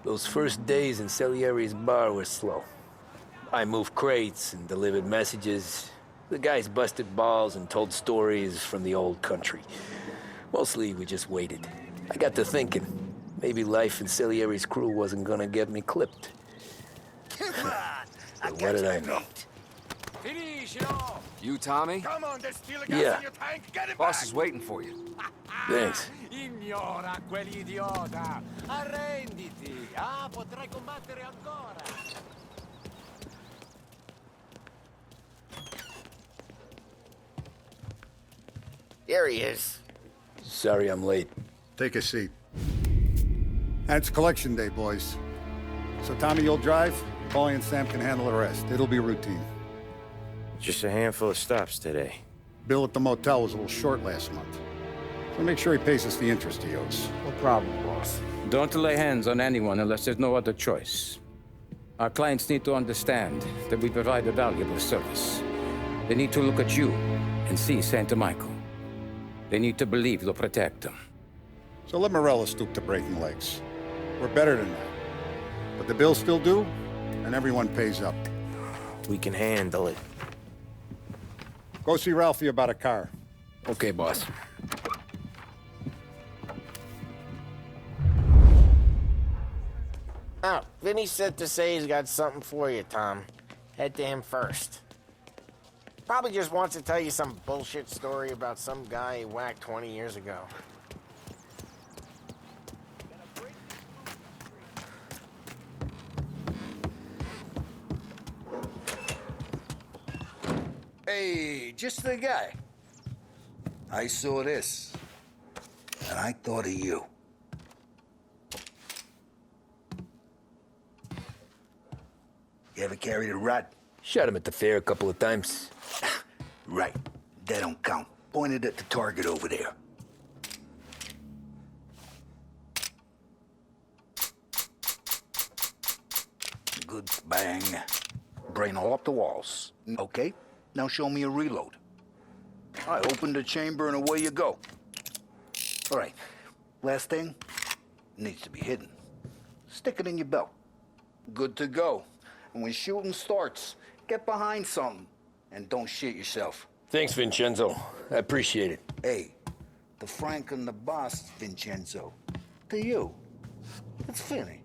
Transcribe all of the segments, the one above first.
Those first days in Salieri's bar were slow. I moved crates and delivered messages. The guys busted balls and told stories from the old country. Mostly, we just waited. I got to thinking, maybe life in Salieri's crew wasn't gonna get me clipped. But what did I know? You, Tommy? Come on, there's still a gas Yeah. in your tank. Get it Boss back. is waiting for you. Thanks. Ignora quell'idiota. Arrenditi. Ah, potrai combattere ancora. There he is. Sorry I'm late. Take a seat. And it's collection day, boys. So Tommy, you'll drive. Paulie and Sam can handle the rest. It'll be routine. Just a handful of stops today. Bill at the motel was a little short last month. So make sure he pays us the interest he owes. No problem, boss. Don't lay hands on anyone unless there's no other choice. Our clients need to understand that we provide a valuable service. They need to look at you and see Santa Michael. They need to believe you'll protect them. So let Morella stoop to breaking legs. We're better than that. But the bill's still due, and everyone pays up. We can handle it. Go see Ralphie about a car. Okay, boss. Oh, Vinny said to say he's got something for you, Tom. Head to him first. Probably just wants to tell you some bullshit story about some guy he whacked 20 years ago. Hey, just the guy. I saw this, and I thought of you. You ever carried a rat? Shot him at the fair a couple of times. Right. That don't count. Pointed at the target over there. Good bang. Brain all up the walls. Okay, now show me a reload. I open the chamber and away you go. All right, last thing, needs to be hidden. Stick it in your belt. Good to go. And when shooting starts, get behind something and don't shit yourself. Thanks, Vincenzo. I appreciate it. Hey, the Frank and the boss, Vincenzo. To you. It's Vinny.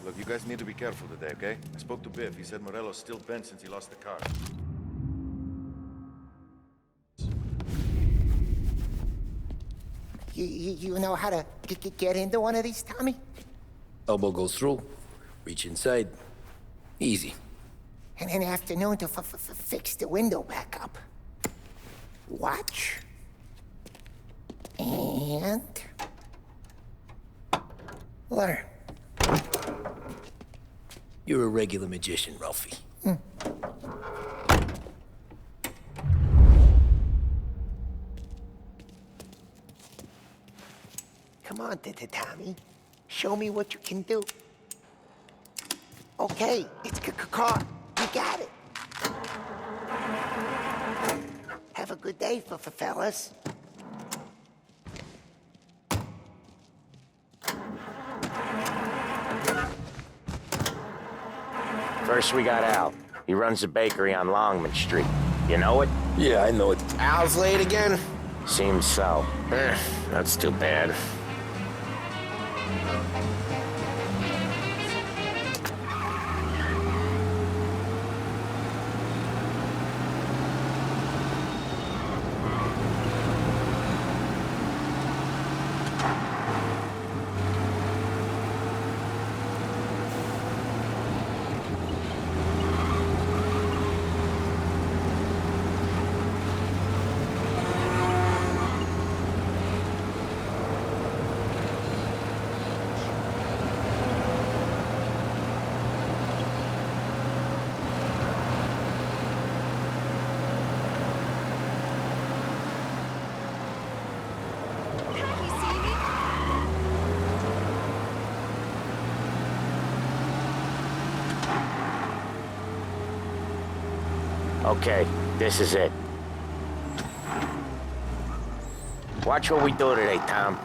Look, you guys need to be careful today, okay? I spoke to Biff. He said Morello's still bent since he lost the car. You know how to get into one of these, Tommy? Elbow goes through, reach inside. Easy. And an afternoon to fix the window back up. Watch. And... learn. You're a regular magician, Ralphie. Come on, Tommy. Show me what you can do. Okay, it's caught. You got it. Have a good day, fellas. First we got Al. He runs a bakery on Longman Street. You know it? Yeah, I know it. Al's late again? Seems so. That's too bad. Okay, this is it. Watch what we do today, Tom.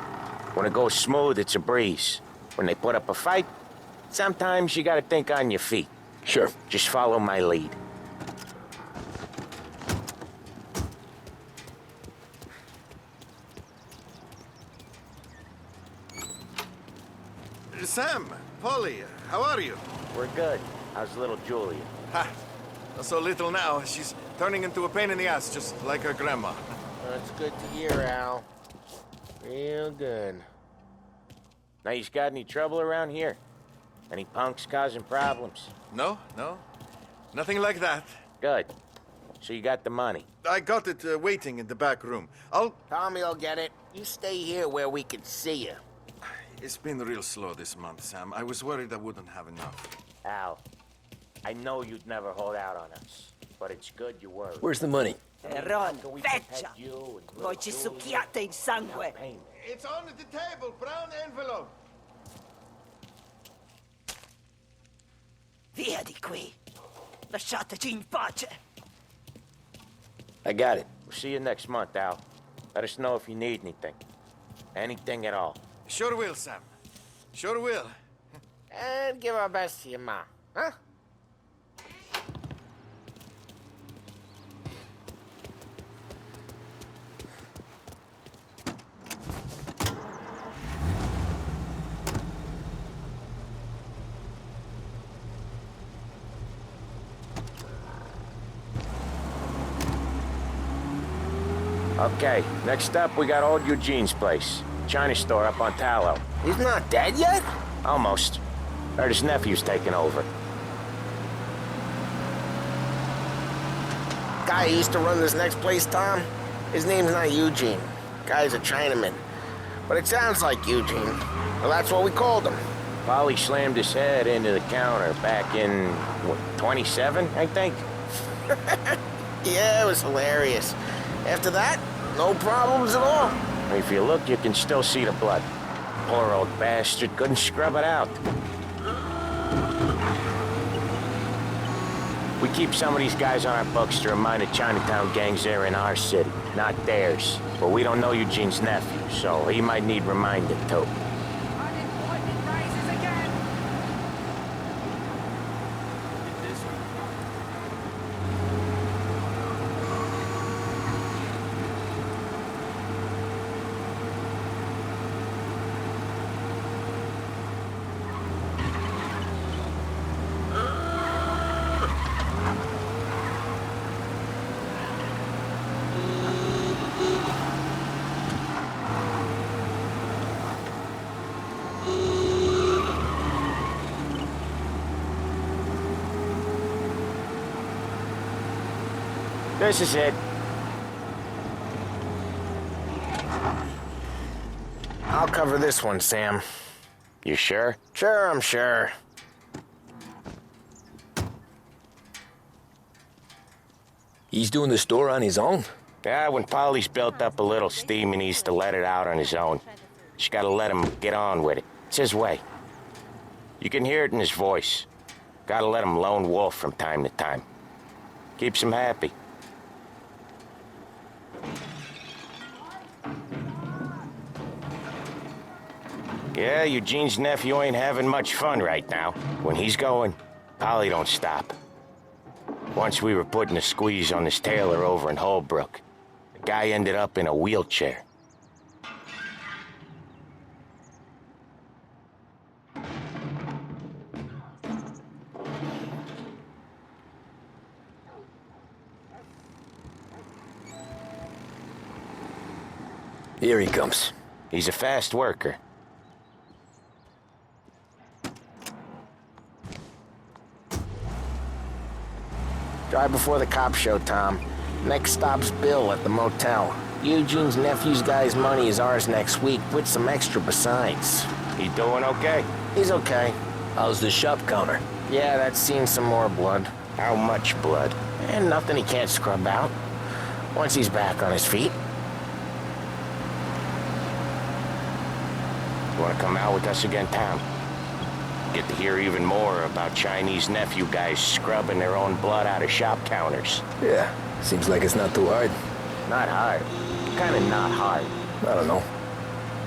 When it goes smooth, it's a breeze. When they put up a fight, sometimes you gotta think on your feet. Sure. Just follow my lead. Sam, Polly, how are you? We're good. How's little Julia? Ha! Not so little now. She's turning into a pain in the ass, just like her grandma. That's good to hear, Al. Real good. Now, you got any trouble around here? Any punks causing problems? No, no. Nothing like that. Good. So you got the money? I got it waiting in the back room. Tommy will get it. You stay here where we can see you. It's been real slow this month, Sam. I was worried I wouldn't have enough. Al, I know you'd never hold out on us, but it's good you were. Where's the money? Ron, feccia! Voi ci succhiate il sangue! It's on the table, brown envelope. Via di qui! Lasciateci in pace! I got it. We'll see you next month, Al. Let us know if you need anything. Anything at all. Sure will, Sam. Sure will. And give our best to your ma, huh? Okay, next up we got old Eugene's place. China store up on Tallow. He's not dead yet? Almost. Heard his nephew's taking over. Guy who used to run this next place, Tom? His name's not Eugene. Guy's a Chinaman. But it sounds like Eugene. Well, that's what we called him. Polly slammed his head into the counter back in, what, 27, I think? Yeah, it was hilarious. After that, no problems at all. If you look, you can still see the blood. Poor old bastard couldn't scrub it out. We keep some of these guys on our books to remind the Chinatown gangs they're in our city, not theirs. But we don't know Eugene's nephew, so he might need reminding too. Unemployment rises again! This is it. I'll cover this one, Sam. You sure? Sure, I'm sure. He's doing the store on his own? Yeah, when Polly's built up a little steam, he needs to let it out on his own. Just gotta let him get on with it. It's his way. You can hear it in his voice. Gotta let him lone wolf from time to time. Keeps him happy. Yeah, Eugene's nephew ain't having much fun right now. When he's going, Polly don't stop. Once we were putting a squeeze on this tailor over in Holbrook. The guy ended up in a wheelchair. Here he comes. He's a fast worker. Drive before the cops show, Tom. Next stop's Bill at the motel. Eugene's nephew's guy's money is ours next week, with some extra besides. He doing okay? He's okay. How's the shop counter? Yeah, that's seen some more blood. How much blood? And nothing he can't scrub out. Once he's back on his feet. You wanna come out with us again, Tom? get to hear even more about Chinese nephew guys scrubbing their own blood out of shop counters. Yeah, seems like it's not too hard. Not hard. Kinda not hard. I don't know.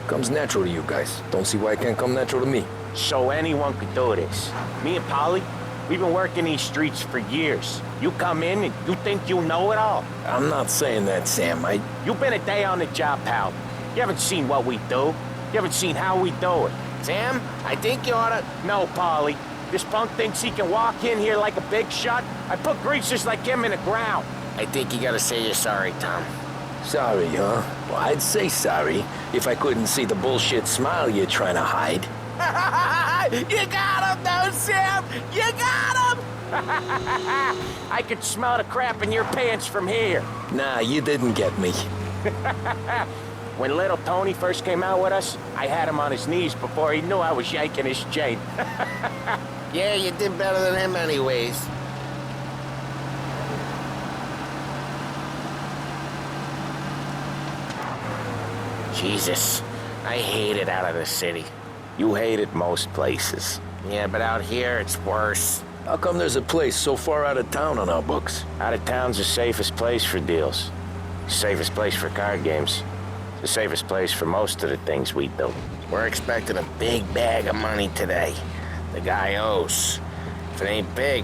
Comes natural to you guys. Don't see why it can't come natural to me. So anyone could do this. Me and Polly, we've been working these streets for years. You come in and you think you know it all. I'm not saying that, Sam. You've been a day on the job, pal. You haven't seen what we do. You haven't seen how we do it. Sam, I think you oughta... No, Polly. This punk thinks he can walk in here like a big shot. I put greasers like him in the ground. I think you gotta say you're sorry, Tom. Sorry, huh? Well, I'd say sorry if I couldn't see the bullshit smile you're trying to hide. You got him, though, Sam! You got him! I could smell the crap in your pants from here. Nah, you didn't get me. When little Tony first came out with us, I had him on his knees before he knew I was yanking his chain. Yeah, you did better than him anyways. Jesus, I hate it out of the city. You hate it most places. Yeah, but out here, it's worse. How come there's a place so far out of town on our books? Out of town's the safest place for deals. Safest place for card games. The safest place for most of the things we do. We're expecting a big bag of money today. The guy owes. If it ain't big,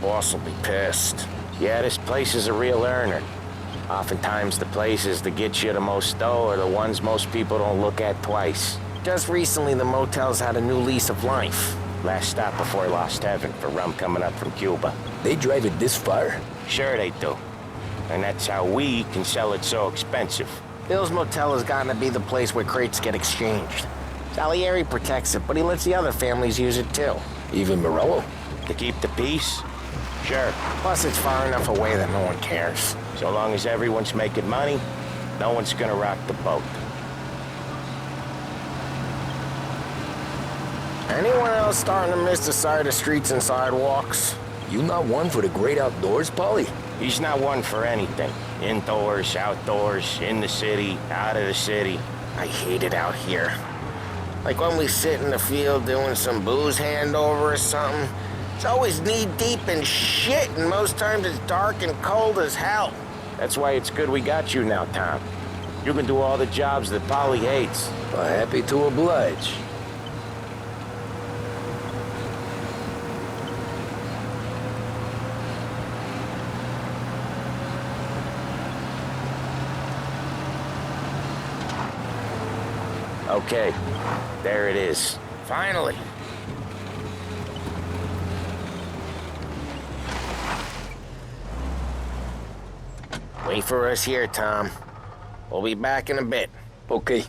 boss will be pissed. Yeah, this place is a real earner. Oftentimes the places that get you the most dough are the ones most people don't look at twice. Just recently, the motel's had a new lease of life. Last stop before Lost Heaven for rum coming up from Cuba. They drive it this far? Sure they do. And that's how we can sell it so expensive. Bill's Motel has gotten to be the place where crates get exchanged. Salieri protects it, but he lets the other families use it too. Even Morello? To keep the peace? Sure. Plus, it's far enough away that no one cares. So long as everyone's making money, no one's gonna rock the boat. Anyone else starting to miss the sight of streets and sidewalks? You not one for the great outdoors, Polly? He's not one for anything. Indoors, outdoors, in the city, out of the city. I hate it out here. Like when we sit in the field doing some booze handover or something. It's always knee-deep in shit, and most times it's dark and cold as hell. That's why it's good we got you now, Tom. You can do all the jobs that Polly hates. Well, happy to oblige. Okay, there it is. Finally. Wait for us here, Tom. We'll be back in a bit. Okay.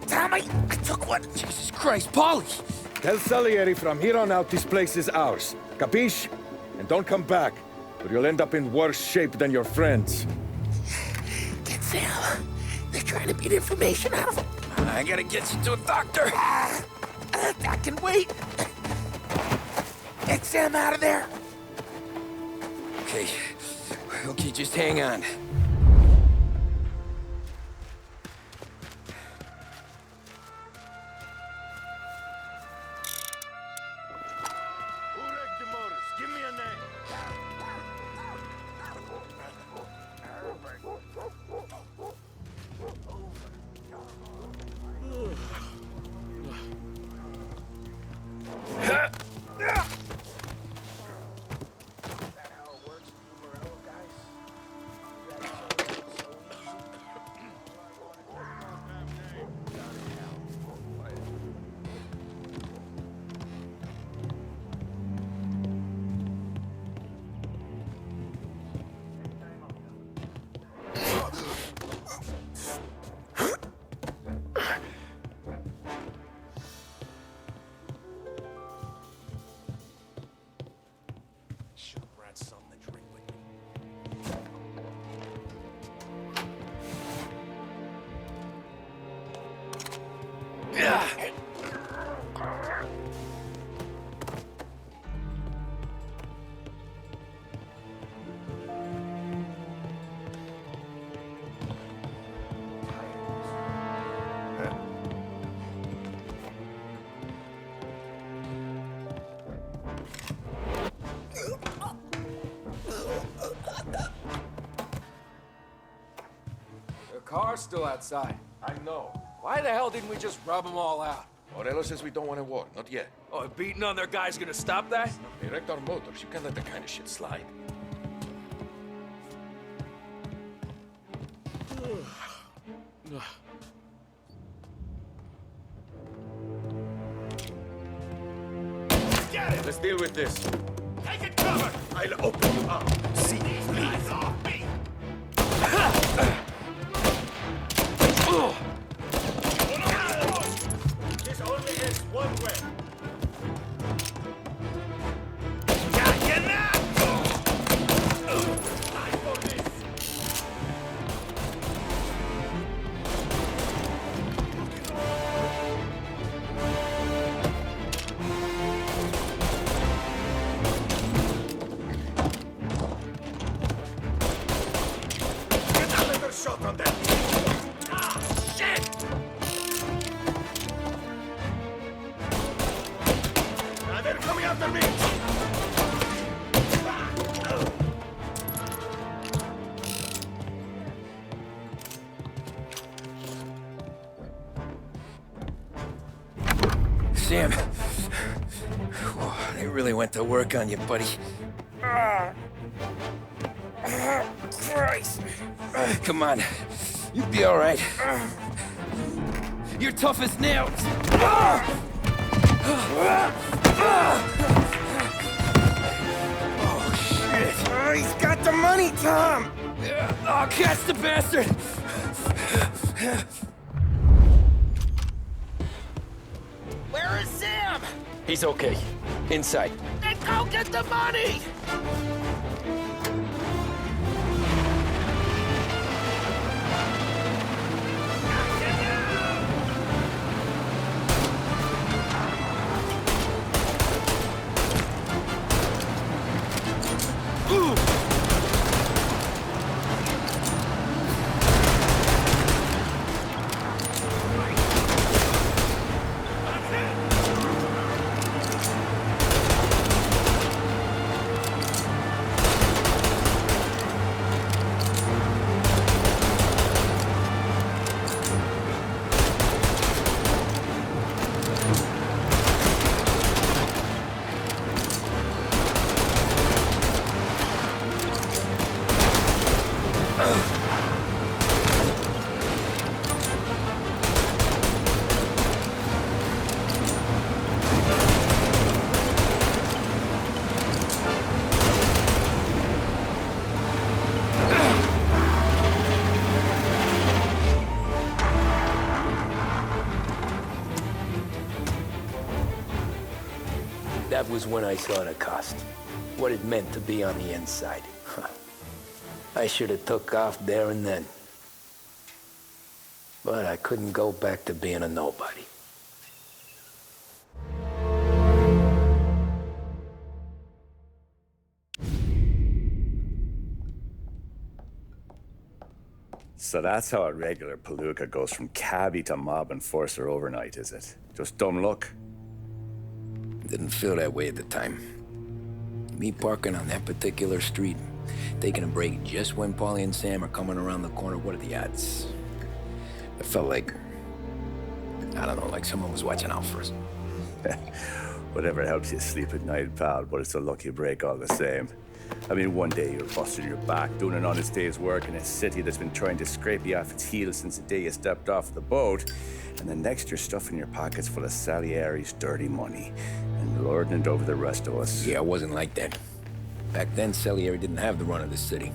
Tom, I took one. Jesus Christ, Polly! Tell Salieri from here on out this place is ours. Capiche? And don't come back, or you'll end up in worse shape than your friends. Get Sam. They're trying to beat information out of him. I gotta get you to a doctor. I can wait. Get Sam out of there. Okay. Okay, just hang on. Who wrecked the motors? Give me a name. car's still outside. I know. Why the hell didn't we just rub them all out? Morello says we don't want a war. Not yet. Oh, beating on their guys gonna stop that? They wrecked our motors. You can't let that kind of shit slide. Get it! Let's deal with this. Take it cover! I'll open you up. See, please. Off me! This only ends one way. Got you now! Time for this. Get another shot on them! Ah, shit! Now they're coming after me! Sam. Whoa, they really went to work on you, buddy. Christ. Come on. You'll be all right. You're tough as nails. Oh, shit. Oh, he's got the money, Tom. Oh, catch the bastard. Where is Sam? He's okay. Inside. Then go get the money! That was when I saw the cost. What it meant to be on the inside. Huh. I should have took off there and then. But I couldn't go back to being a nobody. So that's how a regular palooka goes from cabbie to mob enforcer overnight, is it? Just dumb luck? Didn't feel that way at the time. Me parking on that particular street, taking a break just when Paulie and Sam are coming around the corner, what are the odds? It felt like, I don't know, like someone was watching out for us. Whatever helps you sleep at night, pal, but it's a lucky break all the same. I mean, one day you're busting your back, doing an honest day's work in a city that's been trying to scrape you off its heels since the day you stepped off the boat, and the next you're stuffing your pockets full of Salieri's dirty money and lording it over the rest of us. Yeah, it wasn't like that. Back then, Salieri didn't have the run of the city.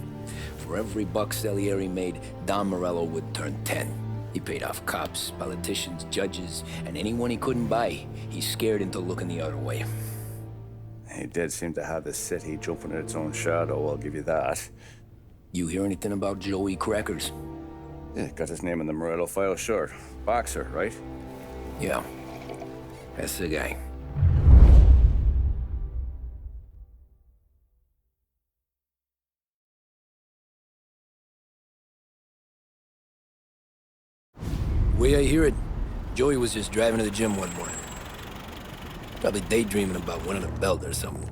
For every buck Salieri made, Don Morello would turn 10. He paid off cops, politicians, judges, and anyone he couldn't buy, he scared into looking the other way. He did seem to have the city jumping in its own shadow, I'll give you that. You hear anything about Joey Crackers? Yeah, got his name in the Morello file, sure. Boxer, right? Yeah, that's the guy. The way I hear it, Joey was just driving to the gym one morning. Probably daydreaming about winning a belt or something.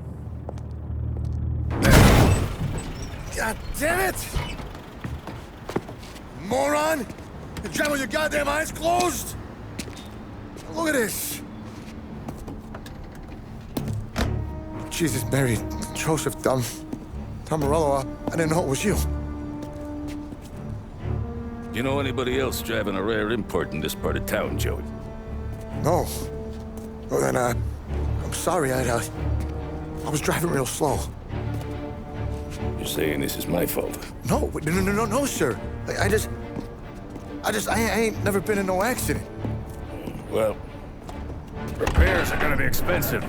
God damn it! moron! You drive with your goddamn eyes closed? Look at this. Jesus, Mary, Joseph, Tom Morello, I didn't know it was you. You know anybody else driving a rare import in this part of town, Joey? No. Well, then, I'm sorry, I was driving real slow. You're saying this is my fault? No, sir. I ain't never been in no accident. Well, repairs are gonna be expensive.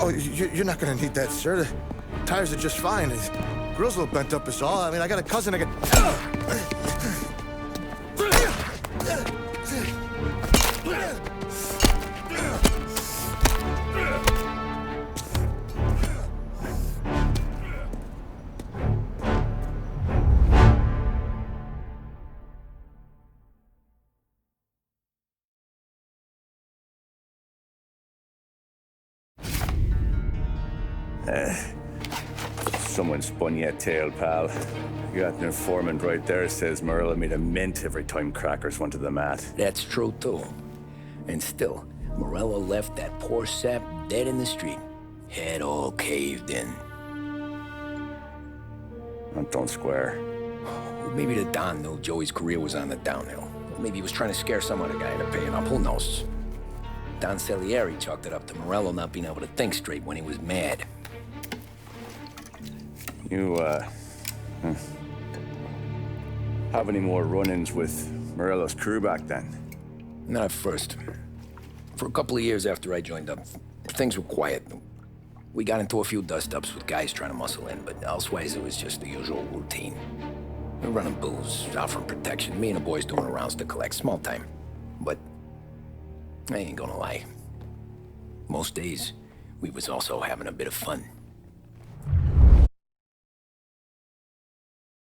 Oh, you're not gonna need that, sir. The tires are just fine. The grill's a little bent up is all. I mean, I got a cousin that Someone spun you a tale, pal. You got an informant right there says Morello made a mint every time crackers went to the mat. That's true, too. And still, Morello left that poor sap dead in the street. Head all caved in. That don't square. Maybe the Don knew Joey's career was on the downhill. Maybe he was trying to scare some other guy into paying up. Who knows? Don Salieri chalked it up to Morello not being able to think straight when he was mad. You, have any more run-ins with Morello's crew back then? Not at first. For a couple of years after I joined up, things were quiet. We got into a few dust-ups with guys trying to muscle in, but elsewise it was just the usual routine. We were running booze, offering protection, me and the boys doing rounds to collect, small time. But I ain't gonna lie. Most days, we was also having a bit of fun.